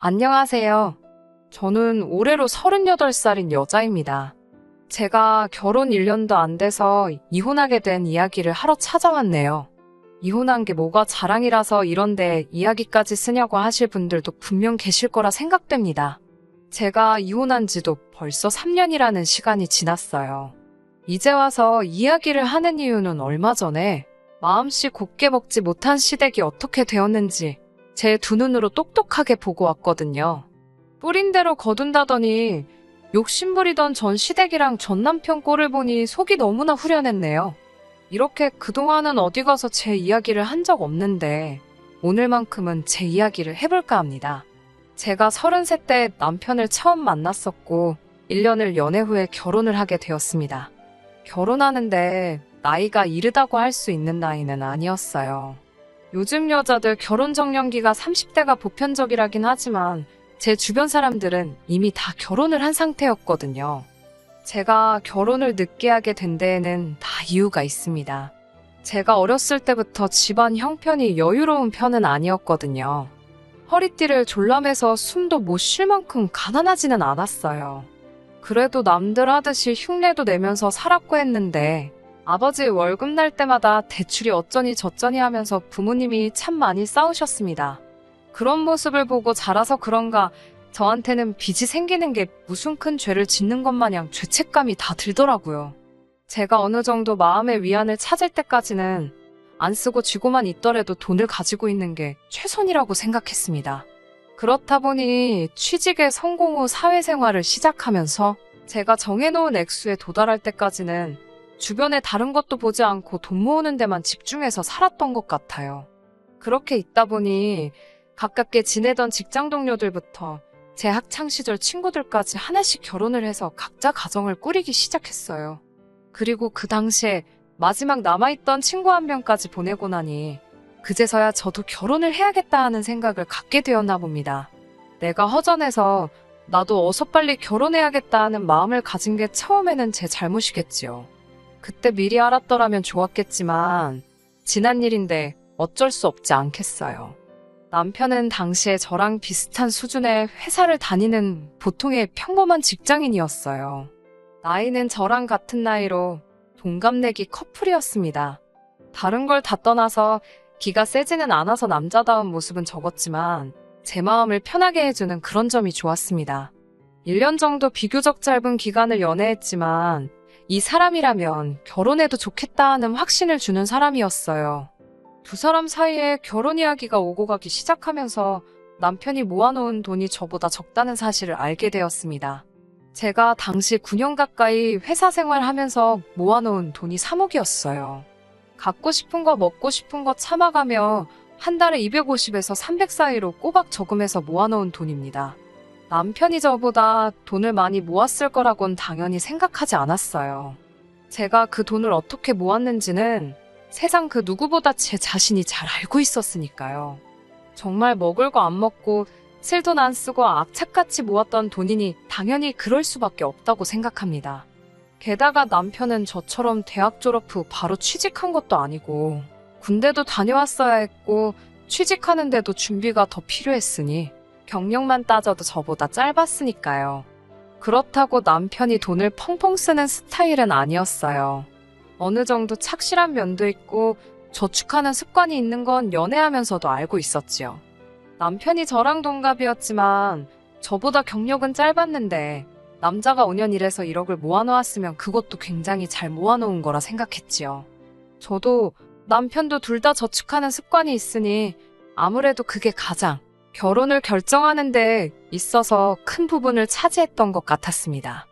안녕하세요. 저는 올해로 38살인 여자입니다. 제가 결혼 1년도 안 돼서 이혼하게 된 이야기를 하러 찾아왔네요. 이혼한 게 뭐가 자랑이라서 이런데 이야기까지 쓰냐고 하실 분들도 분명 계실 거라 생각됩니다. 제가 이혼한 지도 벌써 3년이라는 시간이 지났어요. 이제 와서 이야기를 하는 이유는 얼마 전에 마음씨 곱게 먹지 못한 시댁이 어떻게 되었는지 제 두 눈으로 똑똑하게 보고 왔거든요. 뿌린 대로 거둔다더니 욕심부리던 전 시댁이랑 전 남편 꼴을 보니 속이 너무나 후련했네요. 이렇게 그동안은 어디 가서 제 이야기를 한 적 없는데 오늘만큼은 제 이야기를 해볼까 합니다. 제가 33 때 남편을 처음 만났었고 1년을 연애 후에 결혼을 하게 되었습니다. 결혼하는데 나이가 이르다고 할 수 있는 나이는 아니었어요. 요즘 여자들 결혼 정년기가 30대가 보편적이라긴 하지만 제 주변 사람들은 이미 다 결혼을 한 상태였거든요. 제가 결혼을 늦게 하게 된 데에는 다 이유가 있습니다. 제가 어렸을 때부터 집안 형편이 여유로운 편은 아니었거든요. 허리띠를 졸라매서 숨도 못 쉴 만큼 가난하지는 않았어요. 그래도 남들 하듯이 흉내도 내면서 살았고 했는데 아버지 월급 날 때마다 대출이 어쩌니 저쩌니 하면서 부모님이 참 많이 싸우셨습니다. 그런 모습을 보고 자라서 그런가 저한테는 빚이 생기는 게 무슨 큰 죄를 짓는 것 마냥 죄책감이 다 들더라고요. 제가 어느 정도 마음의 위안을 찾을 때까지는 안 쓰고 쥐고만 있더라도 돈을 가지고 있는 게 최선이라고 생각했습니다. 그렇다 보니 취직에 성공 후 사회생활을 시작하면서 제가 정해놓은 액수에 도달할 때까지는 주변에 다른 것도 보지 않고 돈 모으는 데만 집중해서 살았던 것 같아요. 그렇게 있다 보니 가깝게 지내던 직장 동료들부터 제 학창시절 친구들까지 하나씩 결혼을 해서 각자 가정을 꾸리기 시작했어요. 그리고 그 당시에 마지막 남아있던 친구 한 명까지 보내고 나니 그제서야 저도 결혼을 해야겠다 하는 생각을 갖게 되었나 봅니다. 내가 허전해서 나도 어서 빨리 결혼해야겠다 하는 마음을 가진 게 처음에는 제 잘못이겠지요. 그때 미리 알았더라면 좋았겠지만 지난 일인데 어쩔 수 없지 않겠어요. 남편은 당시에 저랑 비슷한 수준의 회사를 다니는 보통의 평범한 직장인이었어요. 나이는 저랑 같은 나이로 동갑내기 커플이었습니다. 다른 걸 다 떠나서 기가 세지는 않아서 남자다운 모습은 적었지만 제 마음을 편하게 해주는 그런 점이 좋았습니다. 1년 정도 비교적 짧은 기간을 연애했지만 이 사람이라면 결혼해도 좋겠다 하는 확신을 주는 사람이었어요. 두 사람 사이에 결혼 이야기가 오고 가기 시작하면서 남편이 모아놓은 돈이 저보다 적다는 사실을 알게 되었습니다. 제가 당시 9년 가까이 회사 생활하면서 모아놓은 돈이 3억이었어요. 갖고 싶은 거 먹고 싶은 거 참아가며 한 달에 250에서 300 사이로 꼬박 저금해서 모아놓은 돈입니다. 남편이 저보다 돈을 많이 모았을 거라고는 당연히 생각하지 않았어요. 제가 그 돈을 어떻게 모았는지는 세상 그 누구보다 제 자신이 잘 알고 있었으니까요. 정말 먹을 거 안 먹고 쓸 돈 안 쓰고 악착같이 모았던 돈이니 당연히 그럴 수밖에 없다고 생각합니다. 게다가 남편은 저처럼 대학 졸업 후 바로 취직한 것도 아니고 군대도 다녀왔어야 했고 취직하는데도 준비가 더 필요했으니 경력만 따져도 저보다 짧았으니까요. 그렇다고 남편이 돈을 펑펑 쓰는 스타일은 아니었어요. 어느 정도 착실한 면도 있고 저축하는 습관이 있는 건 연애하면서도 알고 있었지요. 남편이 저랑 동갑이었지만 저보다 경력은 짧았는데 남자가 5년 일해서 1억을 모아놓았으면 그것도 굉장히 잘 모아놓은 거라 생각했지요. 저도 남편도 둘 다 저축하는 습관이 있으니 아무래도 그게 가장 결혼을 결정하는 데 있어서 큰 부분을 차지했던 것 같았습니다.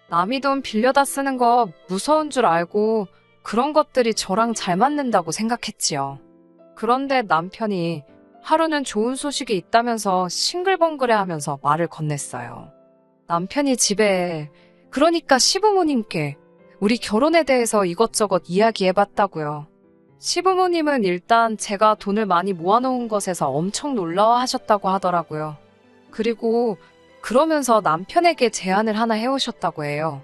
남이 돈 빌려다 쓰는 거 무서운 줄 알고 그런 것들이 저랑 잘 맞는다고 생각했지요. 그런데 남편이 하루는 좋은 소식이 있다면서 싱글벙글해하면서 말을 건넸어요. 남편이 집에, 그러니까 시부모님께 우리 결혼에 대해서 이것저것 이야기해봤다고요. 시부모님은 일단 제가 돈을 많이 모아놓은 것에서 엄청 놀라워하셨다고 하더라고요. 그리고 그러면서 남편에게 제안을 하나 해오셨다고 해요.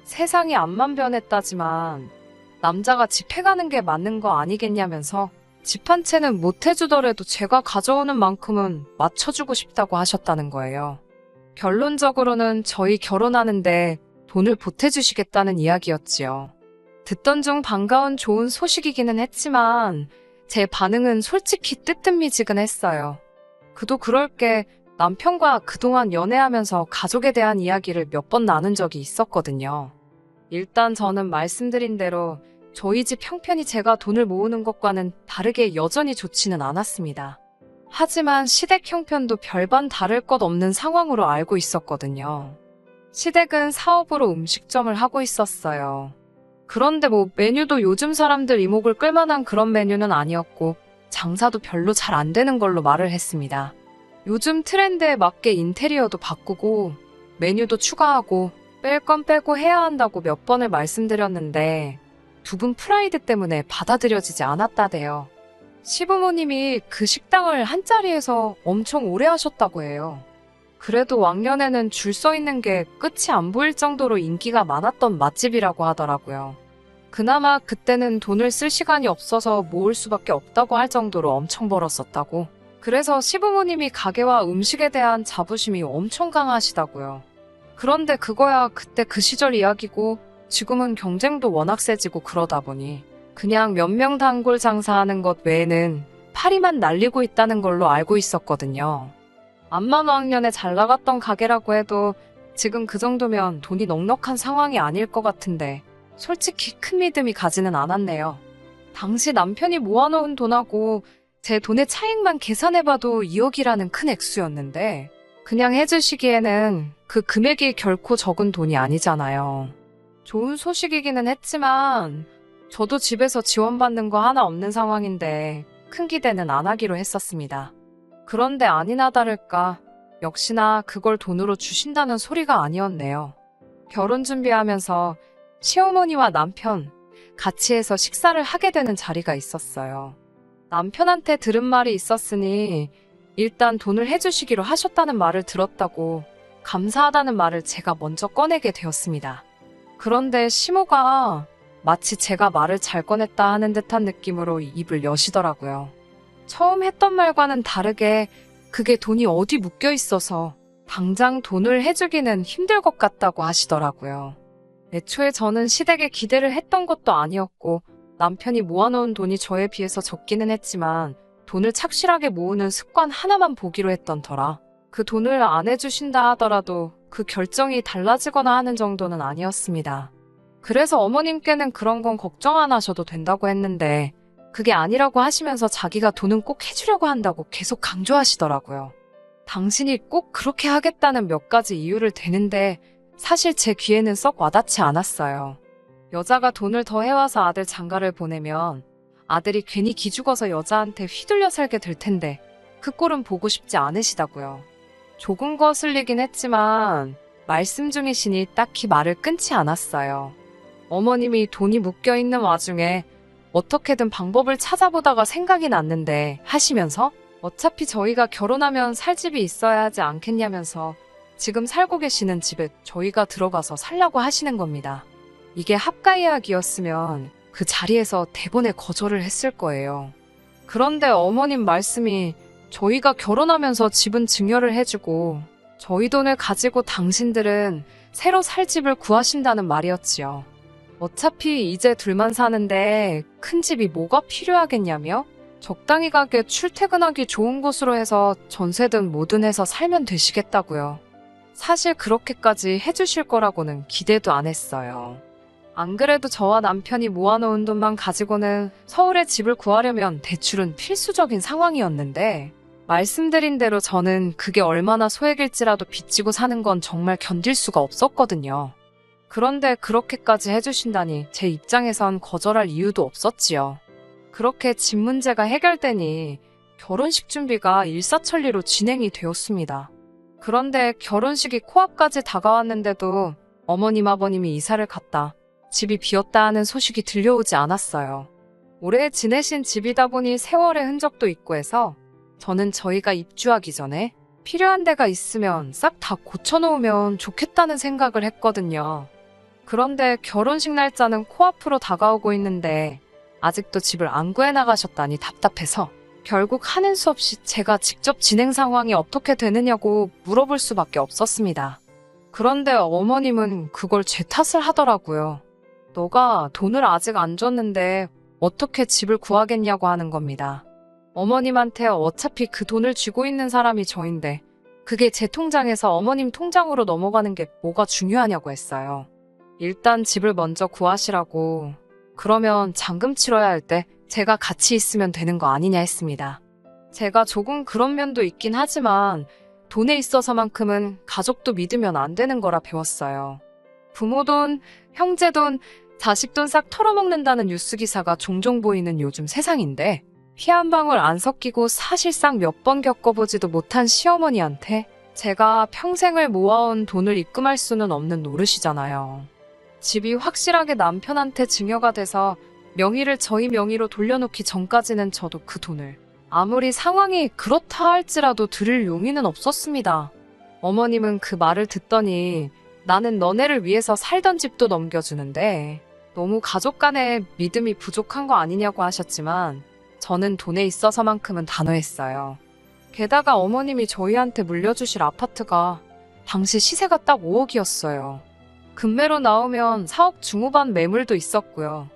세상이 암만 변했다지만 남자가 집해가는 게 맞는 거 아니겠냐면서 집 한 채는 못 해주더라도 제가 가져오는 만큼은 맞춰주고 싶다고 하셨다는 거예요. 결론적으로는 저희 결혼하는데 돈을 보태주시겠다는 이야기였지요. 듣던 중 반가운 좋은 소식이기는 했지만 제 반응은 솔직히 뜨뜻미지근했어요. 그도 그럴 게 남편과 그동안 연애하면서 가족에 대한 이야기를 몇 번 나눈 적이 있었거든요. 일단 저는 말씀드린 대로 저희 집 형편이 제가 돈을 모으는 것과는 다르게 여전히 좋지는 않았습니다. 하지만 시댁 형편도 별반 다를 것 없는 상황으로 알고 있었거든요. 시댁은 사업으로 음식점을 하고 있었어요. 그런데 메뉴도 요즘 사람들 이목을 끌만한 그런 메뉴는 아니었고 장사도 별로 잘 안 되는 걸로 말을 했습니다. 요즘 트렌드에 맞게 인테리어도 바꾸고 메뉴도 추가하고 뺄 건 빼고 해야 한다고 몇 번을 말씀드렸는데 두 분 프라이드 때문에 받아들여지지 않았다대요. 시부모님이 그 식당을 한 자리에서 엄청 오래 하셨다고 해요. 그래도 왕년에는 줄 서 있는 게 끝이 안 보일 정도로 인기가 많았던 맛집이라고 하더라고요. 그나마 그때는 돈을 쓸 시간이 없어서 모을 수밖에 없다고 할 정도로 엄청 벌었었다고. 그래서 시부모님이 가게와 음식에 대한 자부심이 엄청 강하시다고요. 그런데 그거야 그때 그 시절 이야기고 지금은 경쟁도 워낙 세지고 그러다 보니 그냥 몇 명 단골 장사하는 것 외에는 파리만 날리고 있다는 걸로 알고 있었거든요. 암만 왕년에 잘 나갔던 가게라고 해도 지금 그 정도면 돈이 넉넉한 상황이 아닐 것 같은데 솔직히 큰 믿음이 가지는 않았네요. 당시 남편이 모아놓은 돈하고 제 돈의 차익만 계산해봐도 2억이라는 큰 액수였는데 그냥 해주시기에는 그 금액이 결코 적은 돈이 아니잖아요. 좋은 소식이기는 했지만 저도 집에서 지원받는 거 하나 없는 상황인데 큰 기대는 안 하기로 했었습니다. 그런데 아니나 다를까 역시나 그걸 돈으로 주신다는 소리가 아니었네요. 결혼 준비하면서 시어머니와 남편 같이 해서 식사를 하게 되는 자리가 있었어요. 남편한테 들은 말이 있었으니 일단 돈을 해주시기로 하셨다는 말을 들었다고 감사하다는 말을 제가 먼저 꺼내게 되었습니다. 그런데 시모가 마치 제가 말을 잘 꺼냈다 하는 듯한 느낌으로 입을 여시더라고요. 처음 했던 말과는 다르게 그게 돈이 어디 묶여 있어서 당장 돈을 해주기는 힘들 것 같다고 하시더라고요. 애초에 저는 시댁에 기대를 했던 것도 아니었고 남편이 모아놓은 돈이 저에 비해서 적기는 했지만 돈을 착실하게 모으는 습관 하나만 보기로 했던 터라 그 돈을 안 해주신다 하더라도 그 결정이 달라지거나 하는 정도는 아니었습니다. 그래서 어머님께는 그런 건 걱정 안 하셔도 된다고 했는데 그게 아니라고 하시면서 자기가 돈은 꼭 해주려고 한다고 계속 강조하시더라고요. 당신이 꼭 그렇게 하겠다는 몇 가지 이유를 대는데 사실 제 귀에는 썩 와닿지 않았어요. 여자가 돈을 더 해와서 아들 장가를 보내면 아들이 괜히 기죽어서 여자한테 휘둘려 살게 될 텐데 그 꼴은 보고 싶지 않으시다고요. 조금 거슬리긴 했지만 말씀 중이시니 딱히 말을 끊지 않았어요. 어머님이 돈이 묶여있는 와중에 어떻게든 방법을 찾아보다가 생각이 났는데 하시면서 어차피 저희가 결혼하면 살 집이 있어야 하지 않겠냐면서 지금 살고 계시는 집에 저희가 들어가서 살려고 하시는 겁니다. 이게 합가 이야기였으면 그 자리에서 대본에 거절을 했을 거예요. 그런데 어머님 말씀이 저희가 결혼하면서 집은 증여를 해주고 저희 돈을 가지고 당신들은 새로 살 집을 구하신다는 말이었지요. 어차피 이제 둘만 사는데 큰 집이 뭐가 필요하겠냐며 적당히 가게 출퇴근하기 좋은 곳으로 해서 전세든 뭐든 해서 살면 되시겠다고요. 사실 그렇게까지 해주실 거라고는 기대도 안 했어요. 안 그래도 저와 남편이 모아놓은 돈만 가지고는 서울에 집을 구하려면 대출은 필수적인 상황이었는데 말씀드린 대로 저는 그게 얼마나 소액일지라도 빚지고 사는 건 정말 견딜 수가 없었거든요. 그런데 그렇게까지 해주신다니 제 입장에선 거절할 이유도 없었지요. 그렇게 집 문제가 해결되니 결혼식 준비가 일사천리로 진행이 되었습니다. 그런데 결혼식이 코앞까지 다가왔는데도 어머님 아버님이 이사를 갔다 집이 비었다 하는 소식이 들려오지 않았어요. 오래 지내신 집이다 보니 세월의 흔적도 있고 해서 저는 저희가 입주하기 전에 필요한 데가 있으면 싹 다 고쳐놓으면 좋겠다는 생각을 했거든요. 그런데 결혼식 날짜는 코앞으로 다가오고 있는데 아직도 집을 안 구해나가셨다니 답답해서 결국 하는 수 없이 제가 직접 진행 상황이 어떻게 되느냐고 물어볼 수밖에 없었습니다. 그런데 어머님은 그걸 제 탓을 하더라고요. 너가 돈을 아직 안 줬는데 어떻게 집을 구하겠냐고 하는 겁니다. 어머님한테 어차피 그 돈을 쥐고 있는 사람이 저인데 그게 제 통장에서 어머님 통장으로 넘어가는 게 뭐가 중요하냐고 했어요. 일단 집을 먼저 구하시라고. 그러면 잔금 치러야 할 때 제가 같이 있으면 되는 거 아니냐 했습니다. 제가 조금 그런 면도 있긴 하지만 돈에 있어서만큼은 가족도 믿으면 안 되는 거라 배웠어요. 부모 돈, 형제 돈, 자식 돈 싹 털어먹는다는 뉴스 기사가 종종 보이는 요즘 세상인데 피 한 방울 안 섞이고 사실상 몇 번 겪어보지도 못한 시어머니한테 제가 평생을 모아온 돈을 입금할 수는 없는 노릇이잖아요. 집이 확실하게 남편한테 증여가 돼서 명의를 저희 명의로 돌려놓기 전까지는 저도 그 돈을 아무리 상황이 그렇다 할지라도 드릴 용의는 없었습니다. 어머님은 그 말을 듣더니 나는 너네를 위해서 살던 집도 넘겨주는데 너무 가족 간에 믿음이 부족한 거 아니냐고 하셨지만 저는 돈에 있어서만큼은 단호했어요. 게다가 어머님이 저희한테 물려주실 아파트가 당시 시세가 딱 5억이었어요. 금매로 나오면 4억 중후반 매물도 있었고요.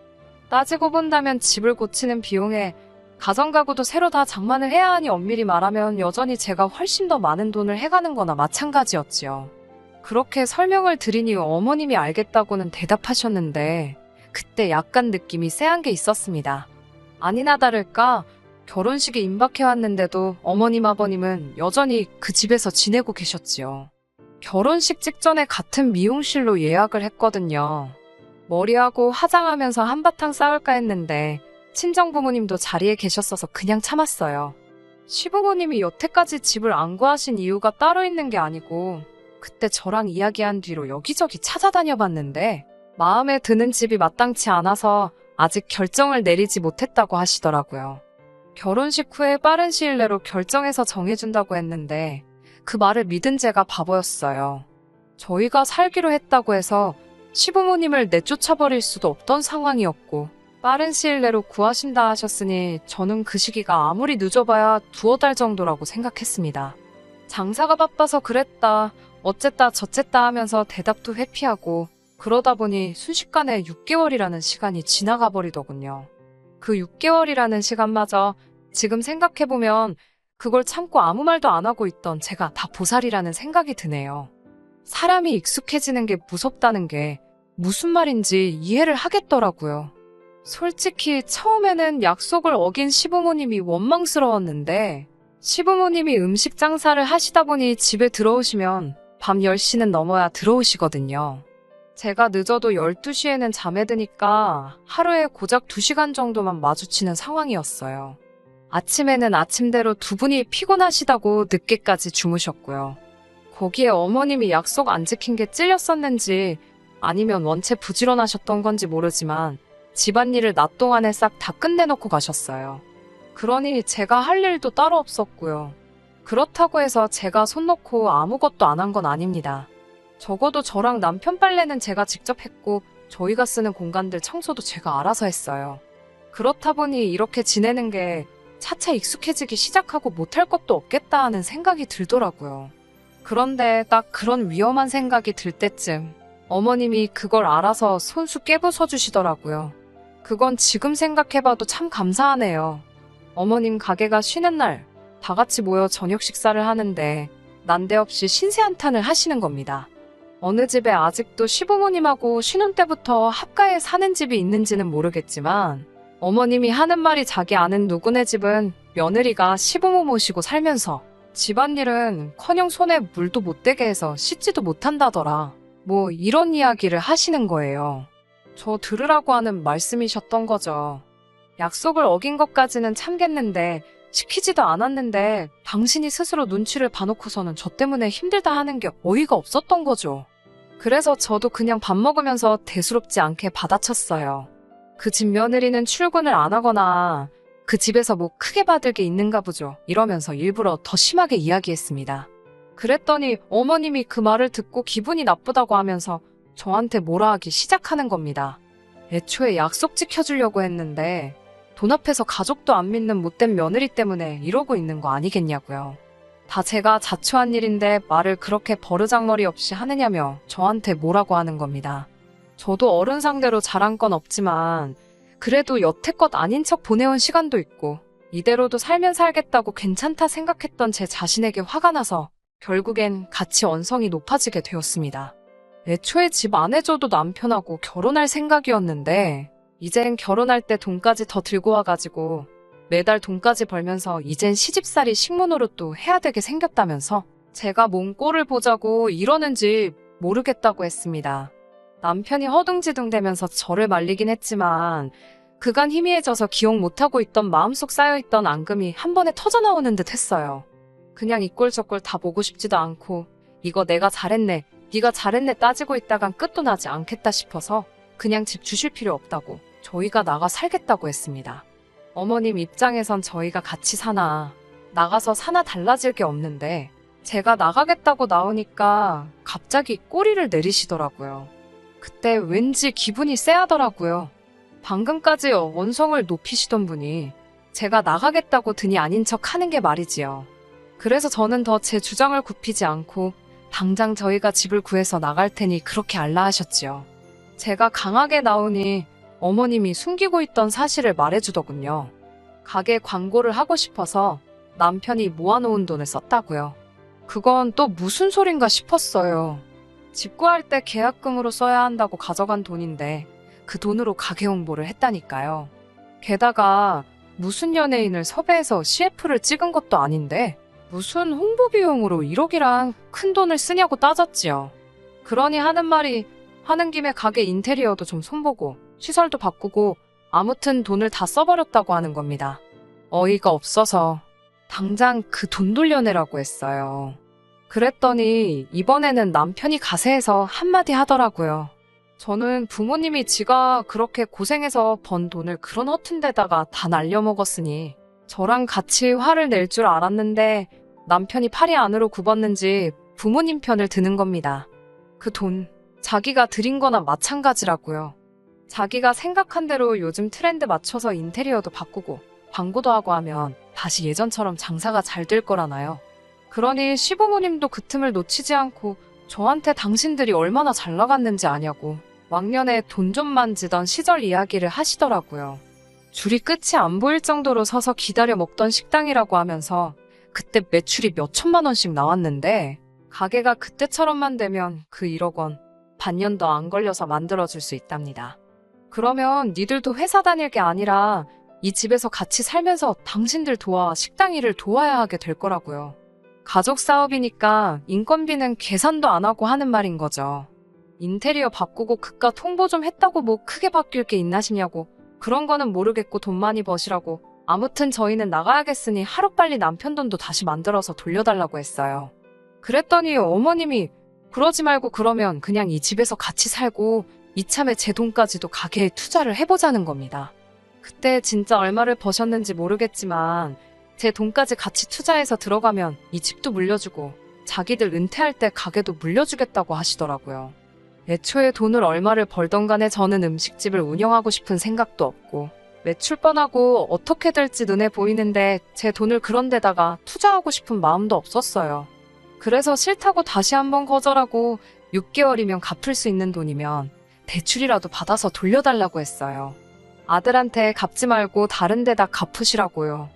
따지고 본다면 집을 고치는 비용에 가정가구도 새로 다 장만을 해야 하니 엄밀히 말하면 여전히 제가 훨씬 더 많은 돈을 해가는 거나 마찬가지였지요. 그렇게 설명을 드리니 어머님이 알겠다고는 대답하셨는데 그때 약간 느낌이 쎄한 게 있었습니다. 아니나 다를까 결혼식이 임박해왔는데도 어머님 아버님은 여전히 그 집에서 지내고 계셨지요. 결혼식 직전에 같은 미용실로 예약을 했거든요. 머리하고 화장하면서 한바탕 싸울까 했는데 친정부모님도 자리에 계셨어서 그냥 참았어요. 시부모님이 여태까지 집을 안 구하신 이유가 따로 있는 게 아니고 그때 저랑 이야기한 뒤로 여기저기 찾아다녀 봤는데 마음에 드는 집이 마땅치 않아서 아직 결정을 내리지 못했다고 하시더라고요. 결혼식 후에 빠른 시일 내로 결정해서 정해준다고 했는데 그 말을 믿은 제가 바보였어요. 저희가 살기로 했다고 해서 시부모님을 내쫓아버릴 수도 없던 상황이었고 빠른 시일 내로 구하신다 하셨으니 저는 그 시기가 아무리 늦어봐야 두어 달 정도라고 생각했습니다. 장사가 바빠서 그랬다, 어쨌다 저쨌다 하면서 대답도 회피하고 그러다 보니 순식간에 6개월이라는 시간이 지나가 버리더군요. 그 6개월이라는 시간마저 지금 생각해보면 그걸 참고 아무 말도 안 하고 있던 제가 다 보살이라는 생각이 드네요. 사람이 익숙해지는 게 무섭다는 게 무슨 말인지 이해를 하겠더라고요. 솔직히 처음에는 약속을 어긴 시부모님이 원망스러웠는데 시부모님이 음식 장사를 하시다 보니 집에 들어오시면 밤 10시는 넘어야 들어오시거든요. 제가 늦어도 12시에는 잠에 드니까 하루에 고작 2시간 정도만 마주치는 상황이었어요. 아침에는 아침대로 두 분이 피곤하시다고 늦게까지 주무셨고요. 거기에 어머님이 약속 안 지킨 게 찔렸었는지 아니면 원체 부지런하셨던 건지 모르지만 집안일을 낮 동안에 싹 다 끝내놓고 가셨어요. 그러니 제가 할 일도 따로 없었고요. 그렇다고 해서 제가 손 놓고 아무것도 안 한 건 아닙니다. 적어도 저랑 남편 빨래는 제가 직접 했고 저희가 쓰는 공간들 청소도 제가 알아서 했어요. 그렇다 보니 이렇게 지내는 게 차차 익숙해지기 시작하고 못할 것도 없겠다 하는 생각이 들더라고요. 그런데 딱 그런 위험한 생각이 들 때쯤 어머님이 그걸 알아서 손수 깨부숴 주시더라고요. 그건 지금 생각해봐도 참 감사하네요. 어머님 가게가 쉬는 날 다 같이 모여 저녁 식사를 하는데 난데없이 신세 한탄을 하시는 겁니다. 어느 집에 아직도 시부모님하고 신혼 때부터 합가에 사는 집이 있는지는 모르겠지만 어머님이 하는 말이 자기 아는 누구네 집은 며느리가 시부모 모시고 살면서 집안일은 커녕 손에 물도 못 대게 해서 씻지도 못한다더라. 뭐 이런 이야기를 하시는 거예요. 저 들으라고 하는 말씀이셨던 거죠. 약속을 어긴 것까지는 참겠는데 시키지도 않았는데 당신이 스스로 눈치를 봐놓고서는 저 때문에 힘들다 하는 게 어이가 없었던 거죠. 그래서 저도 그냥 밥 먹으면서 대수롭지 않게 받아쳤어요. 그 집 며느리는 출근을 안 하거나 그 집에서 뭐 크게 받을 게 있는가 보죠. 이러면서 일부러 더 심하게 이야기했습니다. 그랬더니 어머님이 그 말을 듣고 기분이 나쁘다고 하면서 저한테 뭐라 하기 시작하는 겁니다. 애초에 약속 지켜주려고 했는데 돈 앞에서 가족도 안 믿는 못된 며느리 때문에 이러고 있는 거 아니겠냐고요. 다 제가 자초한 일인데 말을 그렇게 버르장머리 없이 하느냐며 저한테 뭐라고 하는 겁니다. 저도 어른 상대로 잘한 건 없지만 그래도 여태껏 아닌 척 보내온 시간도 있고 이대로도 살면 살겠다고 괜찮다 생각했던 제 자신에게 화가 나서 결국엔 같이 언성이 높아지게 되었습니다. 애초에 집 안 해줘도 남편하고 결혼할 생각이었는데 이젠 결혼할 때 돈까지 더 들고 와가지고 매달 돈까지 벌면서 이젠 시집살이 식모노릇도 해야 되게 생겼다면서 제가 몸 꼴을 보자고 이러는지 모르겠다고 했습니다. 남편이 허둥지둥대면서 저를 말리긴 했지만 그간 희미해져서 기억 못하고 있던 마음속 쌓여있던 앙금이 한 번에 터져나오는 듯 했어요. 그냥 이 꼴 저 꼴 다 보고 싶지도 않고 이거 내가 잘했네, 네가 잘했네 따지고 있다간 끝도 나지 않겠다 싶어서 그냥 집 주실 필요 없다고 저희가 나가 살겠다고 했습니다. 어머님 입장에선 저희가 같이 사나 나가서 사나 달라질 게 없는데 제가 나가겠다고 나오니까 갑자기 꼬리를 내리시더라고요. 그때 왠지 기분이 쎄하더라고요. 방금까지 언성을 높이시던 분이 제가 나가겠다고 드니 아닌 척 하는 게 말이지요. 그래서 저는 더 제 주장을 굽히지 않고 당장 저희가 집을 구해서 나갈 테니 그렇게 알라 하셨지요. 제가 강하게 나오니 어머님이 숨기고 있던 사실을 말해주더군요. 가게 광고를 하고 싶어서 남편이 모아놓은 돈을 썼다고요. 그건 또 무슨 소린가 싶었어요. 집 구할 때 계약금으로 써야 한다고 가져간 돈인데 그 돈으로 가게 홍보를 했다니까요. 게다가 무슨 연예인을 섭외해서 CF를 찍은 것도 아닌데 무슨 홍보 비용으로 1억이랑 큰 돈을 쓰냐고 따졌지요. 그러니 하는 말이 하는 김에 가게 인테리어도 좀 손보고 시설도 바꾸고 아무튼 돈을 다 써버렸다고 하는 겁니다. 어이가 없어서 당장 그 돈 돌려내라고 했어요. 그랬더니 이번에는 남편이 가세해서 한마디 하더라고요. 저는 부모님이 지가 그렇게 고생해서 번 돈을 그런 허튼 데다가 다 날려먹었으니 저랑 같이 화를 낼 줄 알았는데 남편이 팔이 안으로 굽었는지 부모님 편을 드는 겁니다. 그 돈 자기가 들인 거나 마찬가지라고요. 자기가 생각한 대로 요즘 트렌드 맞춰서 인테리어도 바꾸고 광고도 하고 하면 다시 예전처럼 장사가 잘 될 거라나요. 그러니 시부모님도 그 틈을 놓치지 않고 저한테 당신들이 얼마나 잘 나갔는지 아냐고 왕년에 돈 좀 만지던 시절 이야기를 하시더라고요. 줄이 끝이 안 보일 정도로 서서 기다려 먹던 식당이라고 하면서 그때 매출이 몇 천만 원씩 나왔는데 가게가 그때처럼만 되면 그 1억 원 반년 더 안 걸려서 만들어줄 수 있답니다. 그러면 니들도 회사 다닐 게 아니라 이 집에서 같이 살면서 당신들 도와 식당 일을 도와야 하게 될 거라고요. 가족 사업이니까 인건비는 계산도 안 하고 하는 말인 거죠. 인테리어 바꾸고 그깟 홍보 좀 했다고 뭐 크게 바뀔 게 있나 싶냐고. 그런 거는 모르겠고 돈 많이 버시라고. 아무튼 저희는 나가야겠으니 하루빨리 남편 돈도 다시 만들어서 돌려달라고 했어요. 그랬더니 어머님이 그러지 말고 그러면 그냥 이 집에서 같이 살고 이참에 제 돈까지도 가게에 투자를 해보자는 겁니다. 그때 진짜 얼마를 버셨는지 모르겠지만 제 돈까지 같이 투자해서 들어가면 이 집도 물려주고 자기들 은퇴할 때 가게도 물려주겠다고 하시더라고요. 애초에 돈을 얼마를 벌던 간에 저는 음식집을 운영하고 싶은 생각도 없고 매출 뻔하고 어떻게 될지 눈에 보이는데 제 돈을 그런 데다가 투자하고 싶은 마음도 없었어요. 그래서 싫다고 다시 한번 거절하고 6개월이면 갚을 수 있는 돈이면 대출이라도 받아서 돌려달라고 했어요. 아들한테 갚지 말고 다른 데다 갚으시라고요.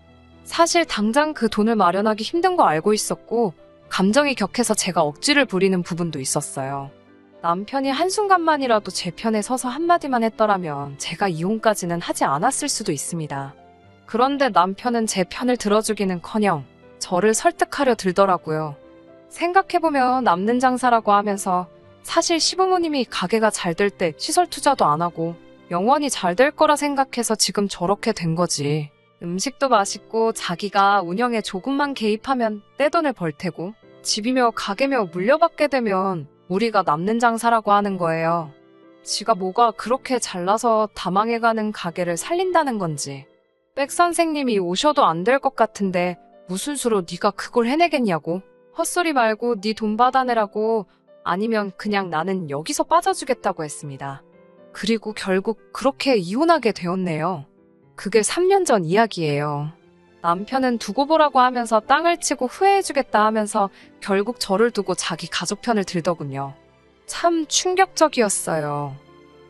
사실 당장 그 돈을 마련하기 힘든 거 알고 있었고 감정이 격해서 제가 억지를 부리는 부분도 있었어요. 남편이 한순간만이라도 제 편에 서서 한마디만 했더라면 제가 이혼까지는 하지 않았을 수도 있습니다. 그런데 남편은 제 편을 들어주기는커녕 저를 설득하려 들더라고요. 생각해보면 남는 장사라고 하면서 사실 시부모님이 가게가 잘 될 때 시설 투자도 안 하고 영원히 잘 될 거라 생각해서 지금 저렇게 된 거지. 음식도 맛있고 자기가 운영에 조금만 개입하면 떼돈을 벌 테고 집이며 가게며 물려받게 되면 우리가 남는 장사라고 하는 거예요. 지가 뭐가 그렇게 잘나서 다 망해가는 가게를 살린다는 건지. 백 선생님이 오셔도 안 될 것 같은데 무슨 수로 네가 그걸 해내겠냐고. 헛소리 말고 네 돈 받아내라고. 아니면 그냥 나는 여기서 빠져주겠다고 했습니다. 그리고 결국 그렇게 이혼하게 되었네요. 그게 3년 전 이야기예요. 남편은 두고 보라고 하면서 땅을 치고 후회해주겠다 하면서 결국 저를 두고 자기 가족 편을 들더군요. 참 충격적이었어요.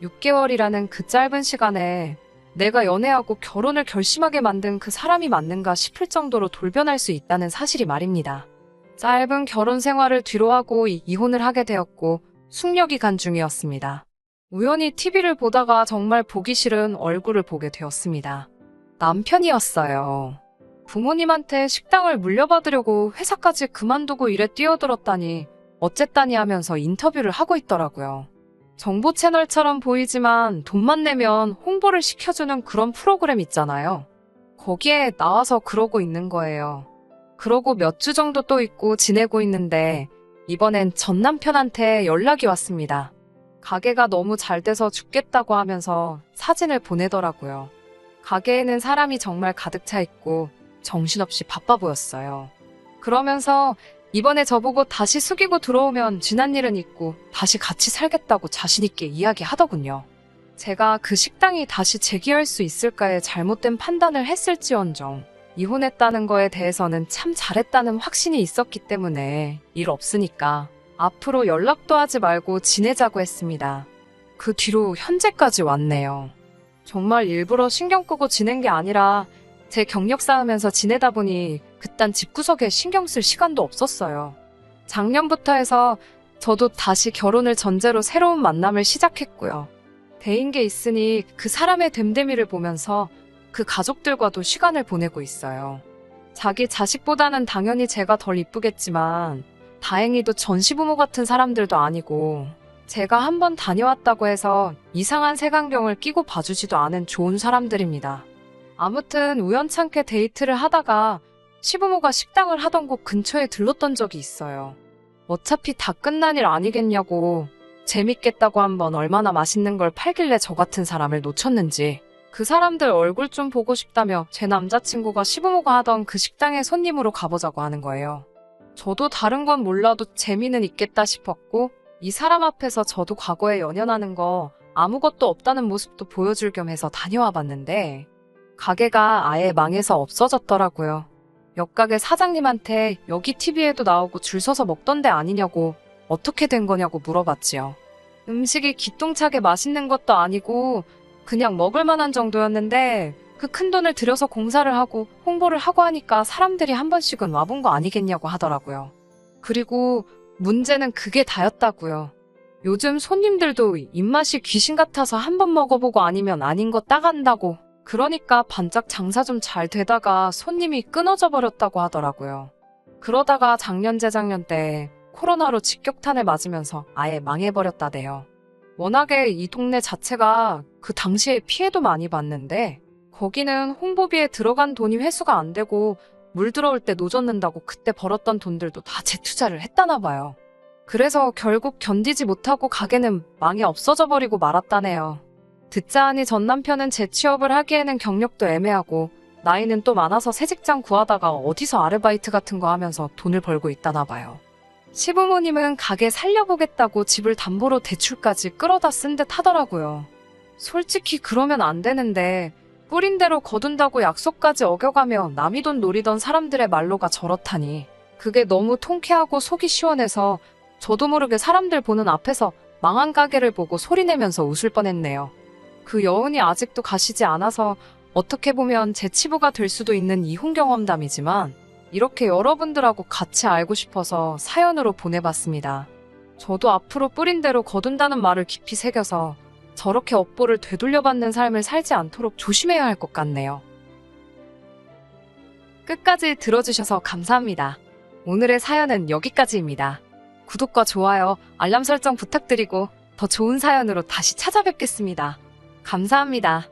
6개월이라는 그 짧은 시간에 내가 연애하고 결혼을 결심하게 만든 그 사람이 맞는가 싶을 정도로 돌변할 수 있다는 사실이 말입니다. 짧은 결혼 생활을 뒤로하고 이혼을 하게 되었고 숙려기간 중이었습니다. 우연히 TV를 보다가 정말 보기 싫은 얼굴을 보게 되었습니다. 남편이었어요. 부모님한테 식당을 물려받으려고 회사까지 그만두고 일에 뛰어들었다니 어쨌다니 하면서 인터뷰를 하고 있더라고요. 정보 채널처럼 보이지만 돈만 내면 홍보를 시켜주는 그런 프로그램 있잖아요. 거기에 나와서 그러고 있는 거예요. 그러고 몇 주 정도 또 있고 지내고 있는데 이번엔 전 남편한테 연락이 왔습니다. 가게가 너무 잘 돼서 죽겠다고 하면서 사진을 보내더라고요. 가게에는 사람이 정말 가득 차 있고 정신없이 바빠 보였어요. 그러면서 이번에 저보고 다시 숙이고 들어오면 지난 일은 잊고 다시 같이 살겠다고 자신있게 이야기하더군요. 제가 그 식당이 다시 재기할 수 있을까에 잘못된 판단을 했을지언정 이혼했다는 거에 대해서는 참 잘했다는 확신이 있었기 때문에 일 없으니까 앞으로 연락도 하지 말고 지내자고 했습니다. 그 뒤로 현재까지 왔네요. 정말 일부러 신경 끄고 지낸 게 아니라 제 경력 쌓으면서 지내다 보니 그딴 집구석에 신경 쓸 시간도 없었어요. 작년부터 해서 저도 다시 결혼을 전제로 새로운 만남을 시작했고요. 대인 게 있으니 그 사람의 됨됨이를 보면서 그 가족들과도 시간을 보내고 있어요. 자기 자식보다는 당연히 제가 덜 이쁘겠지만 다행히도 전시부모 같은 사람들도 아니고 제가 한번 다녀왔다고 해서 이상한 색안경을 끼고 봐주지도 않은 좋은 사람들입니다. 아무튼 우연찮게 데이트를 하다가 시부모가 식당을 하던 곳 근처에 들렀던 적이 있어요. 어차피 다 끝난 일 아니겠냐고 재밌겠다고 한번 얼마나 맛있는 걸 팔길래 저 같은 사람을 놓쳤는지 그 사람들 얼굴 좀 보고 싶다며 제 남자친구가 시부모가 하던 그 식당에 손님으로 가보자고 하는 거예요. 저도 다른 건 몰라도 재미는 있겠다 싶었고 이 사람 앞에서 저도 과거에 연연하는 거 아무것도 없다는 모습도 보여줄 겸 해서 다녀와 봤는데 가게가 아예 망해서 없어졌더라고요. 옆가게 사장님한테 여기 TV에도 나오고 줄 서서 먹던 데 아니냐고 어떻게 된 거냐고 물어봤지요. 음식이 기똥차게 맛있는 것도 아니고 그냥 먹을 만한 정도였는데 그 큰돈을 들여서 공사를 하고 홍보를 하고 하니까 사람들이 한 번씩은 와본 거 아니겠냐고 하더라고요. 그리고 문제는 그게 다였다고요. 요즘 손님들도 입맛이 귀신 같아서 한 번 먹어보고 아니면 아닌 거 따간다고 그러니까 반짝 장사 좀 잘 되다가 손님이 끊어져 버렸다고 하더라고요. 그러다가 작년 재작년 때 코로나로 직격탄을 맞으면서 아예 망해버렸다대요. 워낙에 이 동네 자체가 그 당시에 피해도 많이 봤는데 거기는 홍보비에 들어간 돈이 회수가 안 되고 물 들어올 때 노젓는다고 그때 벌었던 돈들도 다 재투자를 했다나 봐요. 그래서 결국 견디지 못하고 가게는 망해 없어져 버리고 말았다네요. 듣자 하니 전 남편은 재취업을 하기에는 경력도 애매하고 나이는 또 많아서 새 직장 구하다가 어디서 아르바이트 같은 거 하면서 돈을 벌고 있다나 봐요. 시부모님은 가게 살려보겠다고 집을 담보로 대출까지 끌어다 쓴 듯 하더라고요. 솔직히 그러면 안 되는데 뿌린 대로 거둔다고 약속까지 어겨가며 남이 돈 노리던 사람들의 말로가 저렇다니 그게 너무 통쾌하고 속이 시원해서 저도 모르게 사람들 보는 앞에서 망한 가게를 보고 소리내면서 웃을 뻔했네요. 그 여운이 아직도 가시지 않아서 어떻게 보면 제 치부가 될 수도 있는 이혼 경험담이지만 이렇게 여러분들하고 같이 알고 싶어서 사연으로 보내봤습니다. 저도 앞으로 뿌린 대로 거둔다는 말을 깊이 새겨서 저렇게 업보를 되돌려받는 삶을 살지 않도록 조심해야 할 것 같네요. 끝까지 들어주셔서 감사합니다. 오늘의 사연은 여기까지입니다. 구독과 좋아요, 알람 설정 부탁드리고 더 좋은 사연으로 다시 찾아뵙겠습니다. 감사합니다.